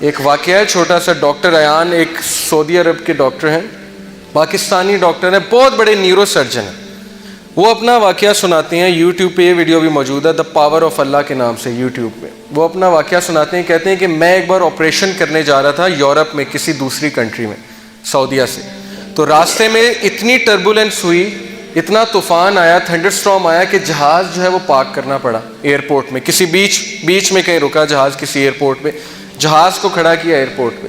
ایک واقعہ ہے چھوٹا سا. ڈاکٹر ایان ایک سعودی عرب کے ڈاکٹر ہیں, پاکستانی ڈاکٹر ہیں, بہت بڑے نیورو سرجن ہیں. وہ اپنا واقعہ سناتے ہیں, یوٹیوب پہ یہ ویڈیو بھی موجود ہے, دا پاور آف اللہ کے نام سے یوٹیوب پہ. وہ اپنا واقعہ سناتے ہیں, کہتے ہیں کہ میں ایک بار آپریشن کرنے جا رہا تھا یورپ میں کسی دوسری کنٹری میں, سعودیہ سے. تو راستے میں اتنی ٹربولنس ہوئی, اتنا طوفان آیا, تھنڈر اسٹارم آیا کہ جہاز جو ہے وہ پارک کرنا پڑا ایئرپورٹ میں. کسی بیچ میں کہیں رکا جہاز, کسی ایئرپورٹ پہ جہاز کو کھڑا کیا ایئرپورٹ پہ.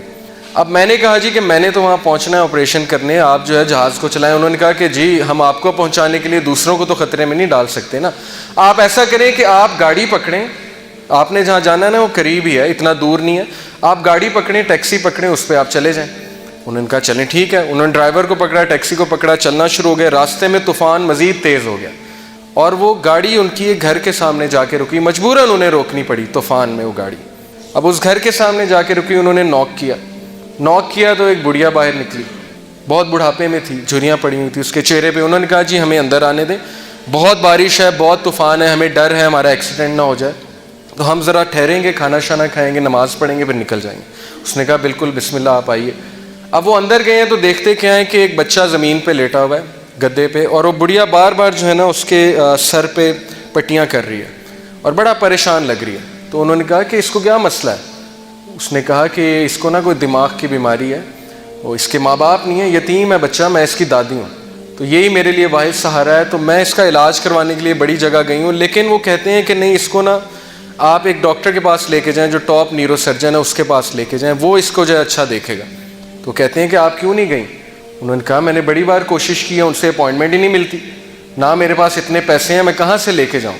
اب میں نے کہا جی کہ میں نے تو وہاں پہنچنا ہے آپریشن کرنے, آپ جو ہے جہاز کو چلائیں. انہوں نے کہا کہ جی ہم آپ کو پہنچانے کے لیے دوسروں کو تو خطرے میں نہیں ڈال سکتے نا, آپ ایسا کریں کہ آپ گاڑی پکڑیں, آپ نے جہاں جانا ہے نا وہ قریب ہی ہے, اتنا دور نہیں ہے, آپ گاڑی پکڑیں, ٹیکسی پکڑیں, اس پہ آپ چلے جائیں. انہوں نے کہا چلیں ٹھیک ہے. انہوں نے ڈرائیور کو پکڑا, ٹیکسی کو پکڑا, چلنا شروع ہو گیا. راستے میں طوفان مزید تیز ہو گیا اور وہ گاڑی ان کی ایک گھر کے سامنے جا کے رکی, مجبوراً انہیں روکنی پڑی طوفان میں وہ گاڑی. اب اس گھر کے سامنے جا کے رکی, انہوں نے نوک کیا تو ایک بڑھیا باہر نکلی, بہت بڑھاپے میں تھی, جھریاں پڑی ہوئی تھی اس کے چہرے پہ. انہوں نے کہا جی ہمیں اندر آنے دیں, بہت بارش ہے, بہت طوفان ہے, ہمیں ڈر ہے ہمارا ایکسیڈنٹ نہ ہو جائے, تو ہم ذرا ٹھہریں گے, کھانا شانا کھائیں گے, نماز پڑھیں گے, پھر نکل جائیں گے. اس نے کہا بالکل بسم اللہ آپ آئیے. اب وہ اندر گئے ہیں تو دیکھتے کیا ہے کہ ایک بچہ زمین پہ لیٹا ہوا ہے گدے پہ, اور وہ بڑھیا بار بار جو ہے نا اس کے سر پہ پٹیاں کر رہی ہے اور بڑا پریشان لگ رہی ہے. تو انہوں نے کہا کہ اس کو کیا مسئلہ ہے؟ اس نے کہا کہ اس کو نا کوئی دماغ کی بیماری ہے, وہ اس کے ماں باپ نہیں ہے, یتیم ہے بچہ, میں اس کی دادی ہوں, تو یہی میرے لیے واحد سہارا ہے, تو میں اس کا علاج کروانے کے لیے بڑی جگہ گئی ہوں. لیکن وہ کہتے ہیں کہ نہیں, اس کو نا آپ ایک ڈاکٹر کے پاس لے کے جائیں جو ٹاپ نیورو سرجن ہے, اس کے پاس لے کے جائیں, وہ اس کو جو ہے اچھا دیکھے گا. تو کہتے ہیں کہ آپ کیوں نہیں گئیں؟ انہوں نے کہا میں نے بڑی بار کوشش کی ہے, ان سے اپوائنٹمنٹ ہی نہیں ملتی, نہ میرے پاس اتنے پیسے ہیں, میں کہاں سے لے کے جاؤں.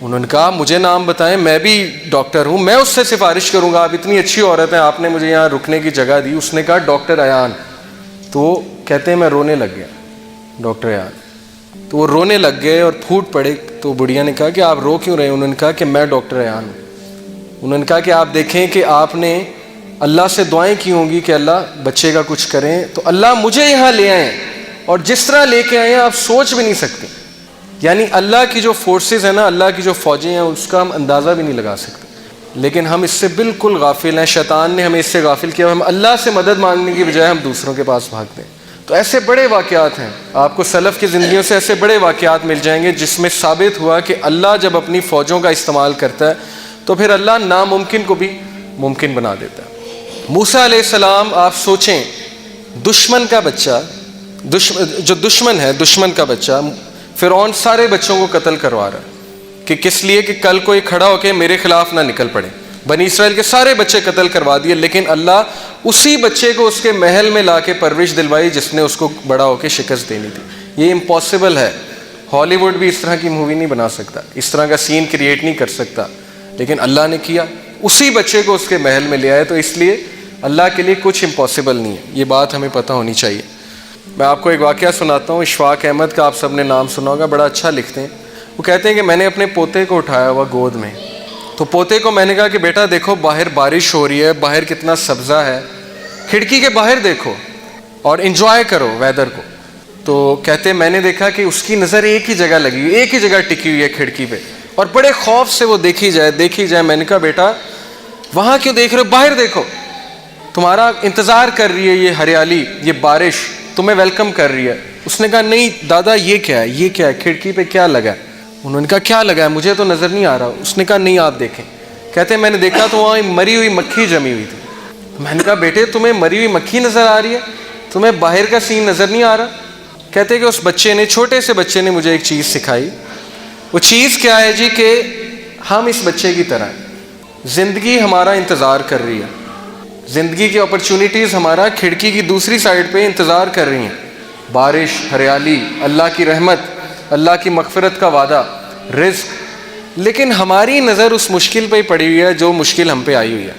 انہوں نے کہا مجھے نام بتائیں, میں بھی ڈاکٹر ہوں, میں اس سے سفارش کروں گا, آپ اتنی اچھی عورت ہیں, آپ نے مجھے یہاں رکنے کی جگہ دی. اس نے کہا ڈاکٹر ایان. تو کہتے ہیں میں رونے لگ گیا, ڈاکٹر ایان. تو وہ رونے لگ گئے اور پھوٹ پڑے. تو بڑھیا نے کہا کہ آپ رو کیوں رہے؟ انہوں نے کہا کہ میں ڈاکٹر ایان ہوں. انہوں نے کہا کہ آپ دیکھیں کہ آپ نے اللہ سے دعائیں کی ہوں گی کہ اللہ بچے کا کچھ کریں, تو اللہ مجھے یہاں لے آئے, اور جس طرح لے کے آئے ہیں آپ سوچ بھی نہیں سکتے. یعنی اللہ کی جو فورسز ہیں نا, اللہ کی جو فوجیں ہیں, اس کا ہم اندازہ بھی نہیں لگا سکتے. لیکن ہم اس سے بالکل غافل ہیں, شیطان نے ہمیں اس سے غافل کیا. ہم اللہ سے مدد مانگنے کی بجائے ہم دوسروں کے پاس بھاگتے ہیں. تو ایسے بڑے واقعات ہیں, آپ کو سلف کی زندگیوں سے ایسے بڑے واقعات مل جائیں گے جس میں ثابت ہوا کہ اللہ جب اپنی فوجوں کا استعمال کرتا ہے تو پھر اللہ ناممکن کو بھی ممکن بنا دیتا ہے. موسیٰ علیہ السلام, آپ سوچیں, دشمن کا بچہ, جو دشمن ہے, دشمن کا بچہ, فرعون سارے بچوں کو قتل کروا رہا ہے کہ کس لیے کہ کل کوئی کھڑا ہو کے میرے خلاف نہ نکل پڑے. بنی اسرائیل کے سارے بچے قتل کروا دیے, لیکن اللہ اسی بچے کو اس کے محل میں لا کے پرورش دلوائی جس نے اس کو بڑا ہو کے شکست دینی تھی. یہ امپاسبل ہے, ہالی ووڈ بھی اس طرح کی مووی نہیں بنا سکتا, اس طرح کا سین کریٹ نہیں کر سکتا, لیکن اللہ نے کیا, اسی بچے کو اس کے محل میں لے آئے. تو اس لیے اللہ کے لیے کچھ امپاسبل نہیں ہے, یہ بات ہمیں پتہ ہونی چاہیے. میں آپ کو ایک واقعہ سناتا ہوں. اشفاق احمد کا آپ سب نے نام سنا ہوگا, بڑا اچھا لکھتے ہیں. وہ کہتے ہیں کہ میں نے اپنے پوتے کو اٹھایا ہوا گود میں, تو پوتے کو میں نے کہا کہ بیٹا دیکھو باہر بارش ہو رہی ہے, باہر کتنا سبزہ ہے, کھڑکی کے باہر دیکھو اور انجوائے کرو ویدر کو. تو کہتے ہیں میں نے دیکھا کہ اس کی نظر ایک ہی جگہ لگی ہوئی, ایک ہی جگہ ٹکی ہوئی ہے کھڑکی پہ, اور بڑے خوف سے وہ دیکھی جائے. میں نے کہا بیٹا وہاں کیوں دیکھ رہے ہو, باہر دیکھو, تمہارا انتظار کر رہی ہے یہ ہریالی, یہ بارش تمہیں ویلکم کر رہی ہے. اس نے کہا نہیں دادا یہ کیا ہے, یہ کیا ہے, کھڑکی پہ کیا لگا ہے؟ انہوں نے کہا کیا لگا ہے, مجھے تو نظر نہیں آ رہا. اس نے کہا نہیں آپ دیکھیں. کہتے ہیں میں نے دیکھا تو وہاں مری ہوئی مکھی جمی ہوئی تھی. میں نے کہا بیٹے تمہیں مری ہوئی مکھی نظر آ رہی ہے, تمہیں باہر کا سین نظر نہیں آ رہا؟ کہتے کہ اس بچے نے, چھوٹے سے بچے نے مجھے ایک چیز سکھائی. وہ چیز کیا ہے جی کہ ہم اس بچے کی طرح ہیں, زندگی ہمارا انتظار کر رہی ہے, زندگی کی اپرچونیٹیز ہمارا کھڑکی کی دوسری سائڈ پہ انتظار کر رہی ہیں. بارش, ہریالی, اللہ کی رحمت, اللہ کی مغفرت کا وعدہ, رزق. لیکن ہماری نظر اس مشکل پہ ہی پڑی ہوئی ہے جو مشکل ہم پہ آئی ہوئی ہے.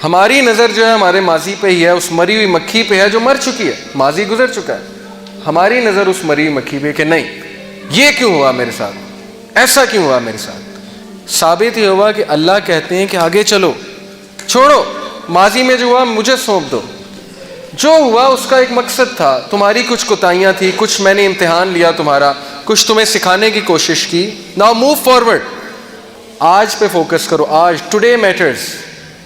ہماری نظر جو ہے ہمارے ماضی پہ ہی ہے, اس مری ہوئی مکھی پہ ہے جو مر چکی ہے, ماضی گزر چکا ہے. ہماری نظر اس مری ہوئی مکھی پہ کہ نہیں یہ کیوں ہوا میرے ساتھ, ایسا کیوں ہوا میرے ساتھ. ثابت یہ ہوا کہ اللہ کہتے ہیں کہ آگے چلو, چھوڑو ماضی میں جو ہوا مجھے سونپ دو. جو ہوا اس کا ایک مقصد تھا, تمہاری کچھ کوتاہیاں تھی, کچھ میں نے امتحان لیا تمہارا, کچھ تمہیں سکھانے کی کوشش کی. ناؤ موو فارورڈ, آج پہ فوکس کرو, آج, ٹوڈے میٹرز.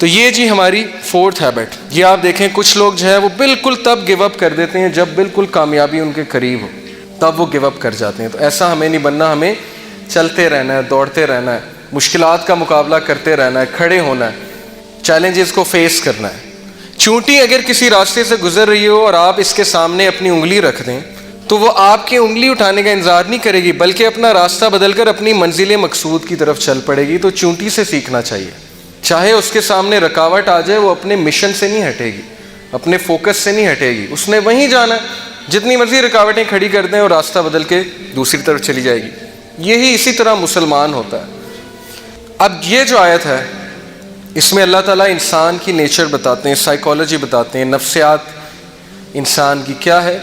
تو یہ جی ہماری فورتھ ہیبٹ. یہ آپ دیکھیں کچھ لوگ جو ہے وہ بالکل تب گیو اپ کر دیتے ہیں جب بالکل کامیابی ان کے قریب ہو, تب وہ گیو اپ کر جاتے ہیں. تو ایسا ہمیں نہیں بننا, ہمیں چلتے رہنا ہے, دوڑتے رہنا ہے, مشکلات کا مقابلہ کرتے رہنا ہے, کھڑے ہونا ہے, چیلنجز کو فیس کرنا ہے. چونٹی اگر کسی راستے سے گزر رہی ہو اور آپ اس کے سامنے اپنی انگلی رکھ دیں تو وہ آپ کی انگلی اٹھانے کا انتظار نہیں کرے گی, بلکہ اپنا راستہ بدل کر اپنی منزل مقصود کی طرف چل پڑے گی. تو چونٹی سے سیکھنا چاہیے, چاہے اس کے سامنے رکاوٹ آ جائے وہ اپنے مشن سے نہیں ہٹے گی, اپنے فوکس سے نہیں ہٹے گی, اس نے وہیں جانا ہے. جتنی مرضی رکاوٹیں کھڑی کر دیں اور راستہ بدل کے دوسری طرف چلی جائے گی. یہی اسی طرح مسلمان ہوتا ہے. اب یہ جو آیت ہے اس میں اللہ تعالیٰ انسان کی نیچر بتاتے ہیں, سائیکالوجی بتاتے ہیں, نفسیات انسان کی کیا ہے.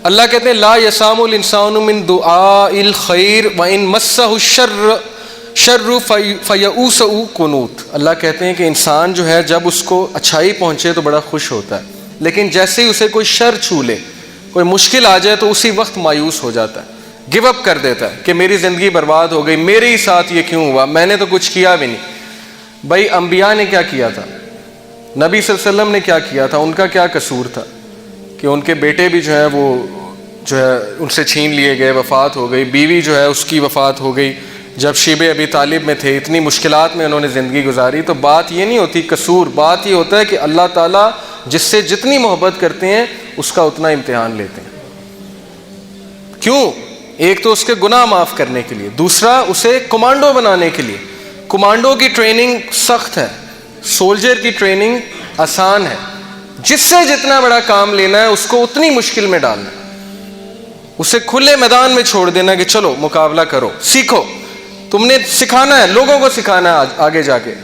اللہ کہتے ہیں لا یسام الانسان من دعاء الخیر وان مسہ الشر شر فیئوس قنوط. اللہ کہتے ہیں کہ انسان جو ہے جب اس کو اچھائی پہنچے تو بڑا خوش ہوتا ہے, لیکن جیسے ہی اسے کوئی شر چھو لے, کوئی مشکل آ جائے تو اسی وقت مایوس ہو جاتا ہے, گیو اپ کر دیتا ہے کہ میری زندگی برباد ہو گئی, میرے ہی ساتھ یہ کیوں ہوا, میں نے تو کچھ کیا بھی نہیں. بھائی انبیاء نے کیا کیا تھا, نبی صلی اللہ علیہ وسلم نے کیا کیا تھا, ان کا کیا قصور تھا کہ ان کے بیٹے بھی جو ہے وہ جو ہے ان سے چھین لیے گئے, وفات ہو گئی, بیوی جو ہے اس کی وفات ہو گئی جب شیب ابی طالب میں تھے, اتنی مشکلات میں انہوں نے زندگی گزاری. تو بات یہ نہیں ہوتی قصور, بات یہ ہوتا ہے کہ اللہ تعالیٰ جس سے جتنی محبت کرتے ہیں اس کا اتنا امتحان لیتے ہیں. کیوں؟ ایک تو اس کے گناہ معاف کرنے کے لیے, دوسرا اسے کمانڈو بنانے کے لیے. کمانڈو کی ٹریننگ سخت ہے, سولجر کی ٹریننگ آسان ہے. جس سے جتنا بڑا کام لینا ہے اس کو اتنی مشکل میں ڈالنا ہے, اسے کھلے میدان میں چھوڑ دینا کہ چلو مقابلہ کرو, سیکھو. تم نے سکھانا ہے, لوگوں کو سکھانا ہے آگے جا کے.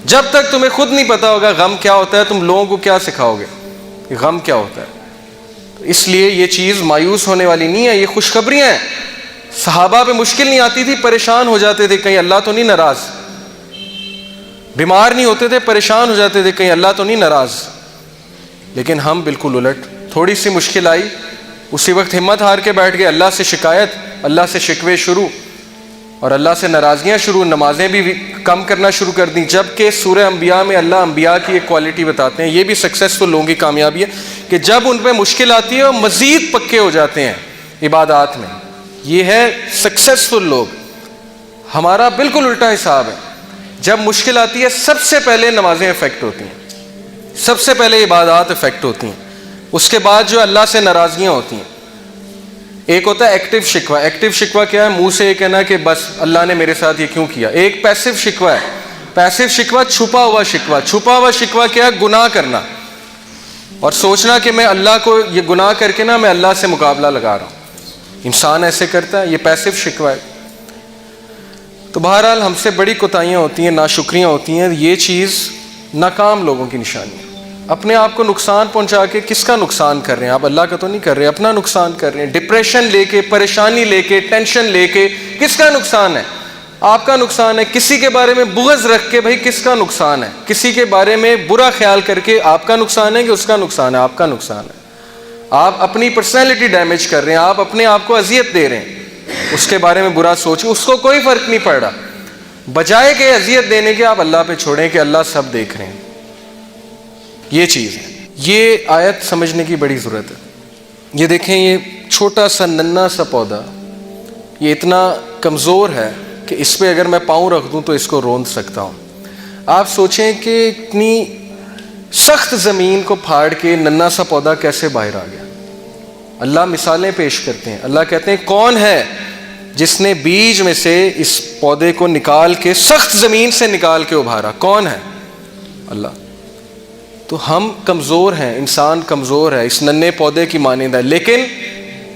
جب تک تمہیں خود نہیں پتا ہوگا غم کیا ہوتا ہے, تم لوگوں کو کیا سکھاؤ گے کہ غم کیا ہوتا ہے. اس لیے یہ چیز مایوس ہونے والی نہیں ہے, یہ خوشخبریاں ہیں. صحابہ پہ مشکل نہیں آتی تھی, پریشان ہو جاتے تھے کہیں اللہ تو نہیں ناراض, بیمار نہیں ہوتے تھے, پریشان ہو جاتے تھے کہیں اللہ تو نہیں ناراض. لیکن ہم بالکل الٹ, تھوڑی سی مشکل آئی اسی وقت ہمت ہار کے بیٹھ گئے, اللہ سے شکایت, اللہ سے شکوے شروع اور اللہ سے ناراضگیاں شروع, نمازیں بھی کم کرنا شروع کر دیں. جبکہ سورہ انبیاء میں اللہ انبیاء کی ایک کوالٹی بتاتے ہیں, یہ بھی سکسیسفل لوگوں کی کامیابی ہے کہ جب ان پہ مشکل آتی ہے وہ مزید پکے ہو جاتے ہیں عبادات میں. یہ ہے سکسیسفل لوگ. ہمارا بالکل الٹا حساب ہے, جب مشکل آتی ہے سب سے پہلے نمازیں افیکٹ ہوتی ہیں, سب سے پہلے عبادات افیکٹ ہوتی ہیں, اس کے بعد جو اللہ سے ناراضگیاں ہوتی ہیں. ایک ہوتا ہے ایکٹیو شکوہ. ایکٹیو شکوہ کیا ہے؟ منہ سے یہ کہنا کہ بس اللہ نے میرے ساتھ یہ کیوں کیا. ایک پیسو شکوہ ہے. پیسو شکوہ چھپا ہوا شکوہ. چھپا ہوا شکوہ کیا ہے؟ گناہ کرنا اور سوچنا کہ میں اللہ کو یہ گناہ کر کے نا میں اللہ سے مقابلہ لگا رہا ہوں. انسان ایسے کرتا ہے, یہ پیسو شکوہ ہے. تو بہرحال ہم سے بڑی کوتاہیاں ہوتی ہیں, ناشکریاں ہوتی ہیں. یہ چیز ناکام لوگوں کی نشانی ہے. اپنے آپ کو نقصان پہنچا کے کس کا نقصان کر رہے ہیں آپ؟ اللہ کا تو نہیں کر رہے, اپنا نقصان کر رہے ہیں. ڈپریشن لے کے, پریشانی لے کے, ٹینشن لے کے کس کا نقصان ہے؟ آپ کا نقصان ہے. کسی کے بارے میں بغض رکھ کے بھائی کس کا نقصان ہے؟ کسی کے بارے میں برا خیال کر کے آپ کا نقصان ہے کہ اس کا نقصان ہے؟ آپ کا نقصان ہے. آپ اپنی پرسنالٹی ڈیمیج کر رہے ہیں, آپ اپنے آپ کو اذیت دے رہے ہیں. اس کے بارے میں برا سوچیں, اس کو کوئی فرق نہیں پڑ رہا. بجائے کہ اذیت دینے کے آپ اللہ پہ چھوڑیں کہ اللہ سب دیکھ رہے ہیں. یہ چیز ہے. یہ آیت سمجھنے کی بڑی ضرورت ہے. یہ دیکھیں, یہ چھوٹا سا ننھا سا پودا یہ اتنا کمزور ہے کہ اس پہ اگر میں پاؤں رکھ دوں تو اس کو روند سکتا ہوں. آپ سوچیں کہ اتنی سخت زمین کو پھاڑ کے ننھا سا پودا کیسے باہر آ گیا. اللہ مثالیں پیش کرتے ہیں. اللہ کہتے ہیں کون ہے جس نے بیج میں سے اس پودے کو نکال کے سخت زمین سے نکال کے ابھارا؟ کون ہے؟ اللہ. تو ہم کمزور ہیں, انسان کمزور ہے, اس ننھے پودے کی مانند ہے. لیکن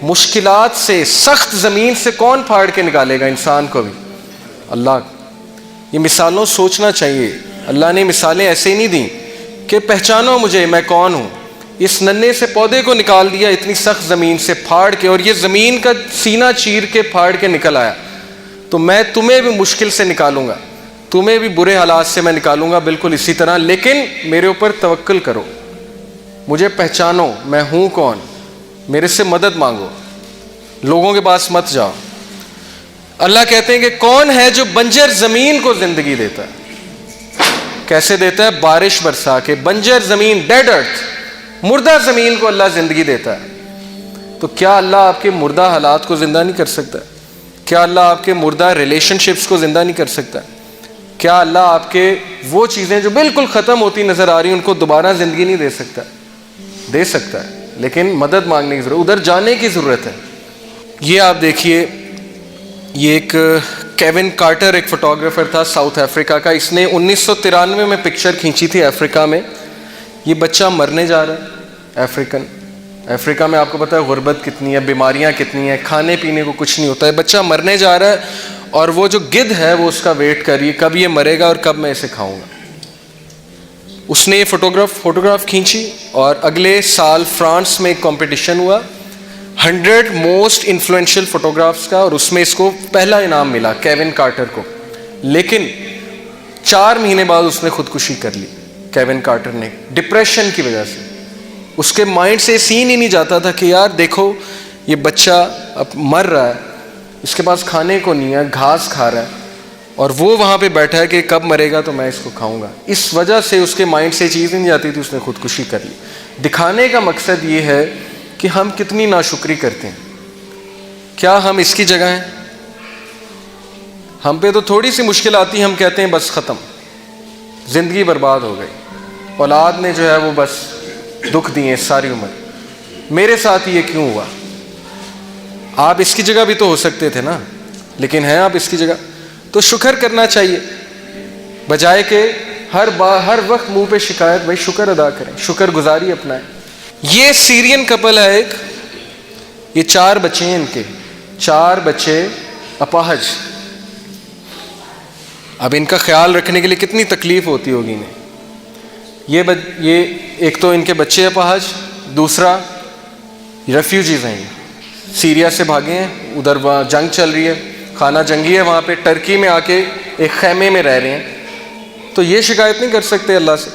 مشکلات سے, سخت زمین سے کون پھاڑ کے نکالے گا انسان کو بھی؟ اللہ. یہ مثالوں سوچنا چاہیے. اللہ نے مثالیں ایسے ہی نہیں دیں کہ پہچانو مجھے میں کون ہوں. اس ننھے سے پودے کو نکال دیا اتنی سخت زمین سے پھاڑ کے, اور یہ زمین کا سینہ چیر کے پھاڑ کے نکل آیا. تو میں تمہیں بھی مشکل سے نکالوں گا, تمہیں بھی برے حالات سے میں نکالوں گا بالکل اسی طرح. لیکن میرے اوپر توکل کرو, مجھے پہچانو میں ہوں کون, میرے سے مدد مانگو, لوگوں کے پاس مت جاؤ. اللہ کہتے ہیں کہ کون ہے جو بنجر زمین کو زندگی دیتا ہے؟ کیسے دیتا ہے؟ بارش برسا کے. بنجر زمین، ڈیڈ ارتھ، مردہ زمین کو اللہ زندگی دیتا ہے. تو کیا اللہ آپ کے مردہ حالات کو زندہ نہیں کر سکتا؟ کیا اللہ آپ کے مردہ ریلیشن شپس کو زندہ نہیں کر سکتا؟ کیا اللہ آپ کے وہ چیزیں جو بالکل ختم ہوتی نظر آ رہی ہیں ان کو دوبارہ زندگی نہیں دے سکتا؟ دے سکتا ہے، لیکن مدد مانگنے کی ضرورت، ادھر جانے کی ضرورت ہے. یہ آپ دیکھیے، یہ ایک کیون کارٹر ایک فوٹوگرافر تھا ساؤتھ افریقہ کا. اس نے 1993 میں پکچر کھینچی تھی افریقہ میں. یہ بچہ مرنے جا رہا ہے. افریقہ میں آپ کو پتہ ہے غربت کتنی ہے، بیماریاں کتنی ہیں، کھانے پینے کو کچھ نہیں ہوتا ہے. بچہ مرنے جا رہا ہے اور وہ جو گدھ ہے وہ اس کا ویٹ کر رہی ہے کب یہ مرے گا اور کب میں اسے کھاؤں گا. اس نے یہ فوٹوگراف کھینچی اور اگلے سال فرانس میں ایک کمپٹیشن ہوا 100 موسٹ انفلوئنشل فوٹوگرافس کا، اور اس میں اس کو پہلا انعام ملا کیون کارٹر کو. لیکن 4 مہینے بعد اس نے خودکشی کر لی. کیون کارٹر نے ڈپریشن کی وجہ سے، اس کے مائنڈ سے سین ہی نہیں جاتا تھا کہ یار دیکھو یہ بچہ اب مر رہا ہے، اس کے پاس کھانے کو نہیں ہے، گھاس کھا رہا ہے، اور وہ وہاں پہ بیٹھا ہے کہ کب مرے گا تو میں اس کو کھاؤں گا. اس وجہ سے اس کے مائنڈ سے چیز نہیں جاتی تھی، اس نے خودکشی کر لی. دکھانے کا مقصد یہ ہے کہ ہم کتنی ناشکری کرتے ہیں. کیا ہم اس کی جگہ ہیں؟ ہم پہ تو تھوڑی سی مشکل آتی ہے ہم کہتے ہیں بس ختم، زندگی برباد ہو گئی، اولاد نے جو ہے وہ بس دکھ دیے ساری عمر، میرے ساتھ یہ کیوں ہوا؟ آپ اس کی جگہ بھی تو ہو سکتے تھے نا، لیکن ہیں آپ اس کی جگہ. تو شکر کرنا چاہیے بجائے کہ ہر وقت منہ پہ شکایت. بھائی شکر ادا کریں، شکر گزاری اپنائیں. یہ سیرین کپل ہے ایک، یہ 4 بچے ہیں، ان کے 4 بچے اپاہج. اب ان کا خیال رکھنے کے لیے کتنی تکلیف ہوتی ہوگی انہیں. یہ ایک تو ان کے بچے اپاہج، دوسرا ریفیوجیز ہیں، سیریا سے بھاگے ہیں، ادھر وہاں جنگ چل رہی ہے، خانہ جنگی ہے وہاں پہ، ٹرکی میں آ کے ایک خیمے میں رہ رہے ہیں. تو یہ شکایت نہیں کر سکتے اللہ سے؟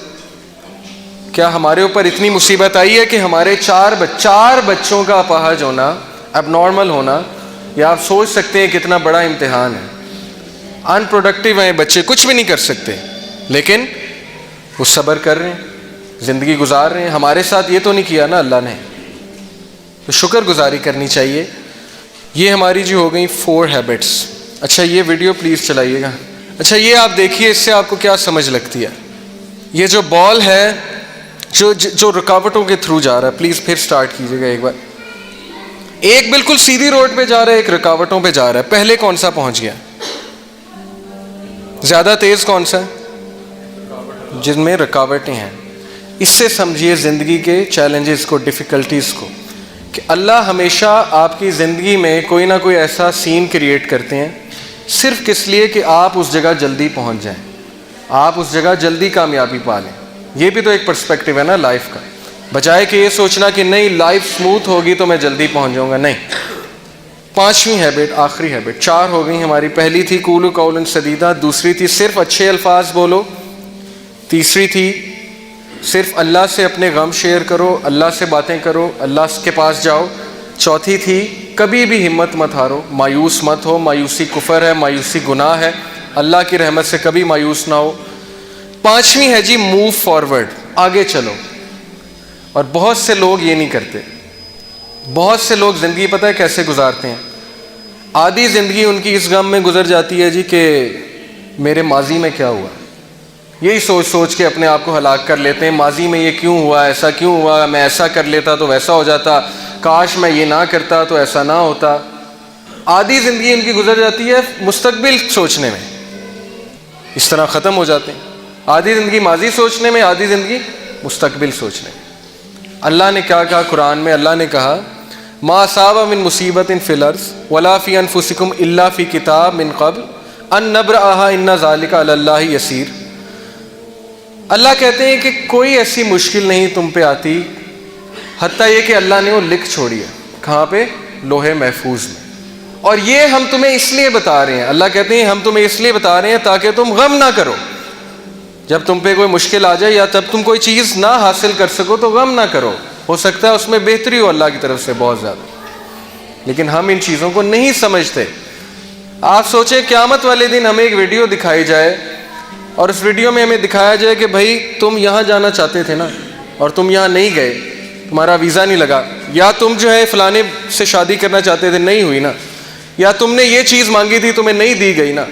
کیا ہمارے اوپر اتنی مصیبت آئی ہے کہ ہمارے 4 بچوں کا اپاہج ہونا، اب نارمل ہونا، یا آپ سوچ سکتے ہیں کتنا بڑا امتحان ہے. ان پروڈکٹیو ہیں بچے، کچھ بھی نہیں کر سکتے، لیکن وہ صبر کر رہے ہیں، زندگی گزار رہے ہیں. ہمارے ساتھ یہ تو نہیں کیا نا اللہ نے. تو شکر گزاری کرنی چاہیے. یہ ہماری جو ہو گئی 4 ہیبٹس. اچھا یہ ویڈیو پلیز چلائیے گا. اچھا یہ آپ دیکھیے، اس سے آپ کو کیا سمجھ لگتی ہے؟ یہ جو بال ہے جو رکاوٹوں کے تھرو جا رہا ہے، پلیز پھر سٹارٹ کیجیے گا ایک بار. ایک بالکل سیدھی روڈ پہ جا رہا ہے، ایک رکاوٹوں پہ جا رہا ہے. پہلے کون سا پہنچ گیا؟ زیادہ تیز کون سا ہے؟ جن میں رکاوٹیں ہیں. اس سے سمجھیے زندگی کے چیلنجز کو، ڈیفیکلٹیز کو، کہ اللہ ہمیشہ آپ کی زندگی میں کوئی نہ کوئی ایسا سین کریٹ کرتے ہیں صرف کس لیے کہ آپ اس جگہ جلدی پہنچ جائیں، آپ اس جگہ جلدی کامیابی پا لیں. یہ بھی تو ایک پرسپیکٹیو ہے نا لائف کا، بجائے کہ یہ سوچنا کہ نہیں لائف سموتھ ہوگی تو میں جلدی پہنچ جاؤں گا. نہیں. 5ویں ہیبٹ، آخری ہیبٹ. 4 ہو گئی ہماری. پہلی تھی قولوا قولا سدیدا، دوسری تھی صرف اچھے الفاظ بولو، تیسری تھی صرف اللہ سے اپنے غم شیئر کرو، اللہ سے باتیں کرو، اللہ کے پاس جاؤ. چوتھی تھی کبھی بھی ہمت مت ہارو، مایوس مت ہو. مایوسی کفر ہے، مایوسی گناہ ہے، اللہ کی رحمت سے کبھی مایوس نہ ہو. 5ویں ہے جی موو فارورڈ، آگے چلو. اور بہت سے لوگ یہ نہیں کرتے. بہت سے لوگ زندگی پتہ ہے کیسے گزارتے ہیں؟ آدھی زندگی ان کی اس غم میں گزر جاتی ہے جی کہ میرے ماضی میں کیا ہوا. یہی سوچ سوچ کے اپنے آپ کو ہلاک کر لیتے ہیں. ماضی میں یہ کیوں ہوا، ایسا کیوں ہوا، میں ایسا کر لیتا تو ویسا ہو جاتا، کاش میں یہ نہ کرتا تو ایسا نہ ہوتا. آدھی زندگی ان کی گزر جاتی ہے مستقبل سوچنے میں. اس طرح ختم ہو جاتے ہیں. آدھی زندگی ماضی سوچنے میں، آدھی زندگی مستقبل سوچنے میں. اللہ نے کیا کہا قرآن میں؟ اللہ نے کہا ما اصاب من مصیبت فی الارض ولا فی انفسکم الا فی کتاب من قبل ان نبرأها ان ذلک علی اللہ یسیر. اللہ کہتے ہیں کہ کوئی ایسی مشکل نہیں تم پہ آتی حتیٰ یہ کہ اللہ نے وہ لکھ چھوڑی ہے. کہاں پہ؟ لوح محفوظ میں. اور یہ ہم تمہیں اس لیے بتا رہے ہیں، اللہ کہتے ہیں ہم تمہیں اس لیے بتا رہے ہیں تاکہ تم غم نہ کرو. جب تم پہ کوئی مشکل آ جائے یا جب تم کوئی چیز نہ حاصل کر سکو تو غم نہ کرو. ہو سکتا ہے اس میں بہتری ہو اللہ کی طرف سے بہت زیادہ، لیکن ہم ان چیزوں کو نہیں سمجھتے. آپ سوچیں قیامت والے دن ہمیں ایک ویڈیو دکھائی جائے اور اس ویڈیو میں ہمیں دکھایا جائے کہ بھائی تم یہاں جانا چاہتے تھے نا اور تم یہاں نہیں گئے, تمہارا ویزا نہیں لگا, یا تم جو ہے فلانے سے شادی کرنا چاہتے تھے نہیں ہوئی نا, یا تم نے یہ چیز مانگی تھی تمہیں نہیں دی گئی نا,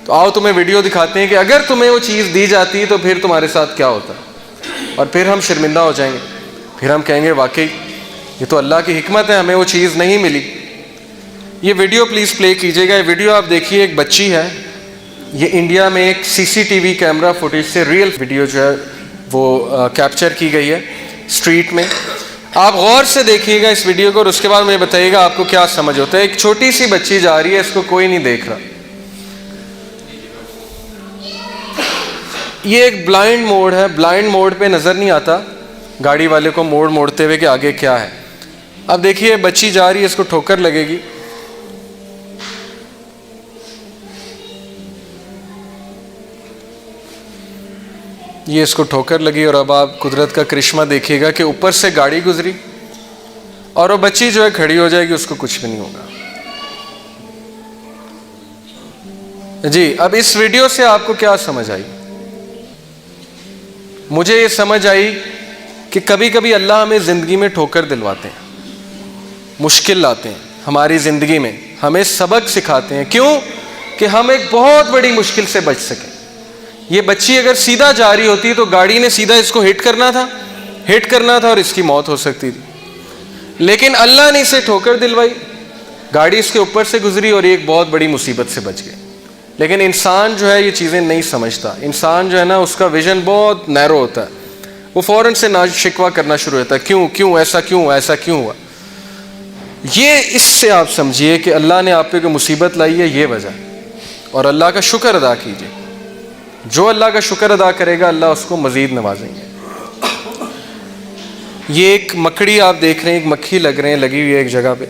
تو آؤ تمہیں ویڈیو دکھاتے ہیں کہ اگر تمہیں وہ چیز دی جاتی تو پھر تمہارے ساتھ کیا ہوتا, اور پھر ہم شرمندہ ہو جائیں گے, پھر ہم کہیں گے واقعی یہ تو اللہ کی حکمت ہے, ہمیں وہ چیز نہیں ملی. یہ ویڈیو پلیز پلے کیجیے گا. یہ ویڈیو آپ دیکھیے, ایک بچی ہے, یہ انڈیا میں ایک CCTV کیمرہ فوٹیج سے ریئل ویڈیو جو ہے وہ کیپچر کی گئی ہے اسٹریٹ میں. آپ غور سے دیکھیے گا اس ویڈیو کو اور اس کے بعد مجھے بتائیے گا آپ کو کیا سمجھ ہوتا ہے. ایک چھوٹی سی بچی جا رہی ہے, اس کو کوئی نہیں دیکھ رہا. یہ ایک بلائنڈ موڑ ہے, بلائنڈ موڑ پہ نظر نہیں آتا گاڑی والے کو موڑ موڑتے ہوئے کہ آگے کیا ہے. اب دیکھیے بچی جا رہی ہے, اس کو ٹھوکر لگے گی, یہ اس کو ٹھوکر لگی, اور اب آپ قدرت کا کرشمہ دیکھیے گا کہ اوپر سے گاڑی گزری اور وہ بچی جو ہے کھڑی ہو جائے گی, اس کو کچھ بھی نہیں ہوگا. جی اب اس ویڈیو سے آپ کو کیا سمجھ آئی؟ مجھے یہ سمجھ آئی کہ کبھی کبھی اللہ ہمیں زندگی میں ٹھوکر دلواتے ہیں, مشکل لاتے ہیں ہماری زندگی میں, ہمیں سبق سکھاتے ہیں. کیوں؟ کہ ہم ایک بہت بڑی مشکل سے بچ سکیں. یہ بچی اگر سیدھا جا رہی ہوتی تو گاڑی نے سیدھا اس کو ہٹ کرنا تھا اور اس کی موت ہو سکتی تھی. لیکن اللہ نے اسے ٹھوکر دلوائی, گاڑی اس کے اوپر سے گزری اور ایک بہت بڑی مصیبت سے بچ گئی. لیکن انسان جو ہے یہ چیزیں نہیں سمجھتا. انسان جو ہے نا اس کا ویژن بہت نیرو ہوتا ہے, وہ فوراً سے ناز شکوہ کرنا شروع ہوتا ہے, کیوں ایسا کیوں ہوا. یہ اس سے آپ سمجھیے کہ اللہ نے آپ پہ کوئی مصیبت لائی ہے, یہ وجہ, اور اللہ کا شکر ادا کیجیے. جو اللہ کا شکر ادا کرے گا اللہ اس کو مزید نوازیں گے. یہ ایک مکڑی آپ دیکھ رہے ہیں, ایک مکھی لگی ہوئی ہے ایک جگہ پہ,